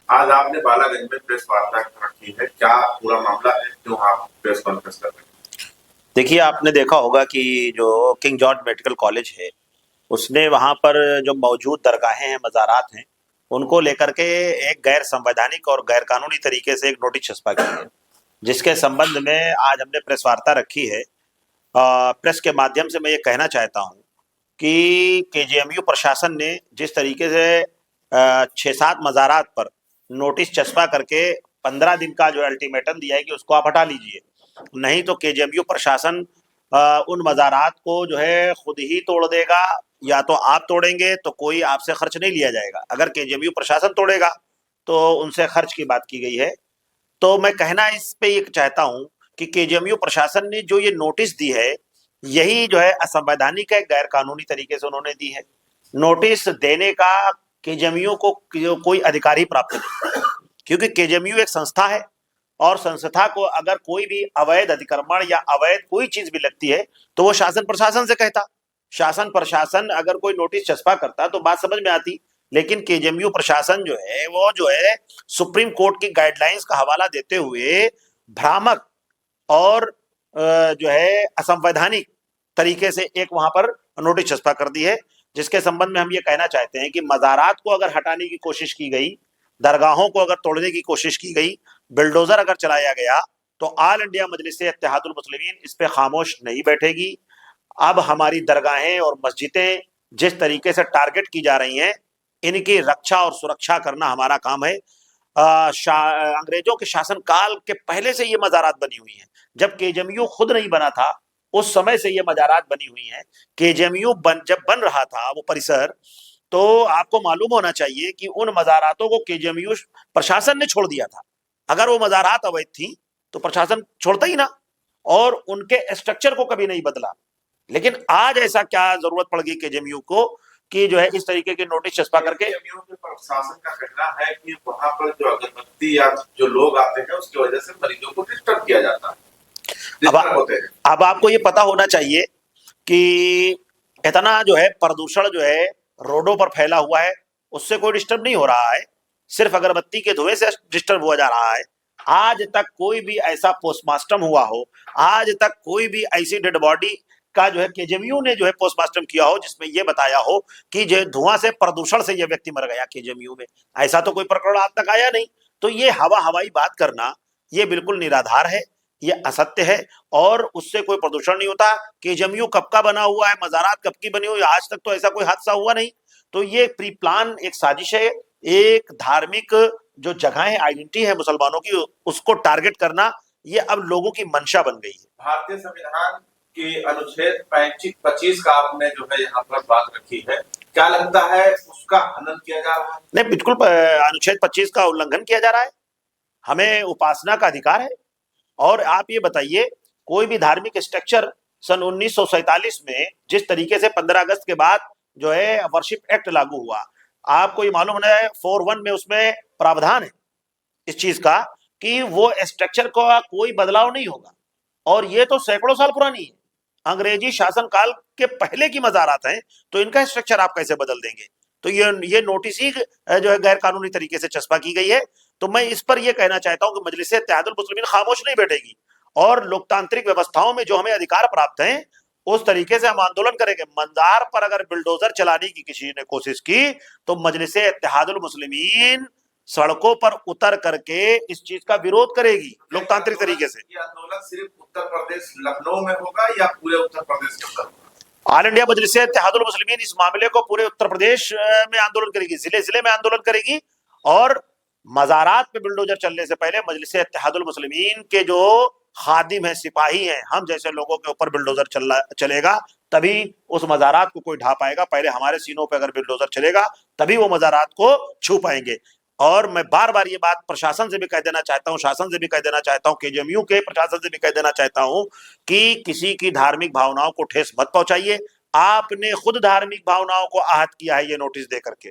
आज आपने बालागंज में प्रेस वार्ता रखी है, क्या पूरा मामला है, क्यों आप प्रेस कॉन्फ्रेंस कर रहे हैं? देखिए, आपने देखा होगा कि जो किंग जॉर्ज मेडिकल कॉलेज है, उसने वहाँ पर जो मौजूद दरगाहें हैं, मज़ारात हैं, उनको लेकर के एक गैर संवैधानिक और गैर कानूनी तरीके से एक नोटिस छपा की है, जिसके संबंध में आज हमने प्रेस वार्ता रखी है। प्रेस के माध्यम से मैं ये कहना चाहता हूँ कि केजीएमयू प्रशासन ने जिस तरीके से 6-7 मज़ारात पर नोटिस चस्पा करके 15 दिन का जो अल्टीमेटम दिया है कि उसको आप हटा लीजिए, नहीं तो केजीएमयू प्रशासन उन मज़ारात को जो है खुद ही तोड़ देगा, या तो आप तोड़ेंगे तो कोई आपसे खर्च नहीं लिया जाएगा। अगर केजीएमयू प्रशासन तोड़ेगा तो उनसे खर्च की बात की गई है। तो मैं कहना इस पे ये चाहता हूँ कि केजीएमयू प्रशासन ने जो ये नोटिस दी है, यही जो है असंवैधानिक है, गैर कानूनी तरीके से उन्होंने दी है। नोटिस देने का केजीएमयू को कोई अधिकार ही प्राप्त नहीं, क्योंकि केजीएमयू एक संस्था है और संस्था को अगर कोई भी अवैध अतिक्रमण या अवैध कोई चीज भी लगती है तो वो शासन प्रशासन से कहता। शासन प्रशासन अगर कोई नोटिस चस्पा करता तो बात समझ में आती, लेकिन केजीएमयू प्रशासन जो है वो जो है सुप्रीम कोर्ट की गाइडलाइंस का हवाला देते हुए भ्रामक और जो है असंवैधानिक तरीके से एक वहां पर नोटिस चस्पा कर दी है, जिसके संबंध में हम ये कहना चाहते हैं कि मज़ारात को अगर हटाने की कोशिश की गई, दरगाहों को अगर तोड़ने की कोशिश की गई, बिल्डोजर अगर चलाया गया, तो ऑल इंडिया मजलिस इत्तेहादुल मुस्लिमीन इस पे खामोश नहीं बैठेगी। अब हमारी दरगाहें और मस्जिदें जिस तरीके से टारगेट की जा रही हैं, इनकी रक्षा और सुरक्षा करना हमारा काम है। अंग्रेजों के शासन काल के पहले से ये मज़ारात बनी हुई हैं। जब केजीएमयू खुद नहीं बना था, उस समय से ये मज़ारात बनी हुई हैं। केजीएमयू जब बन रहा था वो परिसर, तो आपको मालूम होना चाहिए कि उन मज़ारातों को केजीएमयू प्रशासन ने छोड़ दिया था। अगर वो मज़ारात अवैध थी तो प्रशासन छोड़ता ही ना, और उनके स्ट्रक्चर को कभी नहीं बदला। लेकिन आज ऐसा क्या जरूरत पड़ गई केजीएमयू को कि जो है इस तरीके के नोटिस चस्पा करके। केजीएमयू के प्रशासन का कहना है कि वहां पर जो अगरबत्ती या जो लोग आते हैं उसकी वजह से मरीजों को डिस्टर्ब किया जाता है, डिस्टर्ब होते हैं। अब आपको ये पता होना चाहिए कि इतना जो है प्रदूषण जो है रोडों पर फैला हुआ है, उससे कोई डिस्टर्ब नहीं हो रहा है, सिर्फ अगरबत्ती के धुएं से डिस्टर्ब हुआ जा रहा है। आज तक कोई भी ऐसा पोस्टमार्टम हुआ हो, आज तक कोई भी ऐसी डेड बॉडी का जो है केजीएमयू ने जो है पोस्टमार्टम किया हो जिसमें यह बताया हो कि जो धुआं से प्रदूषण से यह व्यक्ति मर गया केजीएमयू में, ऐसा तो कोई प्रकरण आज तक आया नहीं। तो ये हवाई बात करना ये बिल्कुल निराधार है, ये असत्य है, और उससे कोई प्रदूषण नहीं होता। केजीएमयू कब का बना हुआ है, मज़ारात कब की बनी हुई है, आज तक तो ऐसा कोई हादसा हुआ नहीं। तो ये प्री प्लान एक साजिश है, एक धार्मिक जो जगह है, आइडेंटिटी है मुसलमानों की, उसको टारगेट करना ये अब लोगों की मंशा बन गई है। भारतीय संविधान के अनुच्छेद 25 का आपने जो है यहाँ पर बात रखी है, क्या लगता है उसका हनन किया जा रहा है? नहीं, बिल्कुल अनुच्छेद 25 का उल्लंघन किया जा रहा है। हमें उपासना का अधिकार है। और आप ये बताइए, कोई भी धार्मिक स्ट्रक्चर सन 1947 में जिस तरीके से 15 अगस्त के बाद जो है वर्शिप एक्ट लागू हुआ, आपको ये मालूम है 41 में उसमें प्रावधान है इस चीज का कि वो स्ट्रक्चर का कोई बदलाव नहीं होगा। और ये तो सैकड़ों साल पुरानी है, अंग्रेजी शासन काल के पहले की मज़ारात हैं, तो इनका स्ट्रक्चर आप कैसे बदल देंगे? तो ये नोटिस ही जो है गैर कानूनी तरीके से चस्पा की गई है। तो मैं इस पर यह कहना चाहता हूं कि मजलिस इत्तेहादुल मुस्लिमीन खामोश नहीं बैठेगी, और लोकतांत्रिक व्यवस्थाओं में जो हमें अधिकार प्राप्त हैं उस तरीके से हम आंदोलन करेंगे। मंदार पर अगर बिल्डोजर चलाने की किसी ने कोशिश की तो मजलिस इत्तेहादुल मुस्लिमीन सड़कों पर उतर करके इस चीज का विरोध करेगी लोकतांत्रिक तरीके से। ये आंदोलन सिर्फ उत्तर प्रदेश लखनऊ में होगा या पूरे उत्तर प्रदेश के अंदर? ऑल इंडिया मजलिस इत्तेहादुल मुस्लिमीन इस मामले को पूरे उत्तर प्रदेश में आंदोलन करेगी, जिले जिले में आंदोलन करेगी। और मज़ारात पे बिल्डोजर चलने से पहले मजलिस इत्तेहादुल मुस्लिमीन के जो खादिम है, सिपाही हैं, हम जैसे लोगों के ऊपर बिल्डोजर चलेगा, तभी उस मज़ारात को कोई ढा पाएगा। पहले हमारे सीनों पे अगर बिल्डोजर चलेगा तभी वो मज़ारात को छू पाएंगे। और मैं बार बार ये बात प्रशासन से भी कह देना चाहता हूँ, शासन से भी कह देना चाहता हूँ, केजीएमयू के प्रशासन से भी कह देना चाहता हूँ कि किसी की धार्मिक भावनाओं को ठेस मत पहुंचाइए। आपने खुद धार्मिक भावनाओं को आहत किया है ये नोटिस दे करके।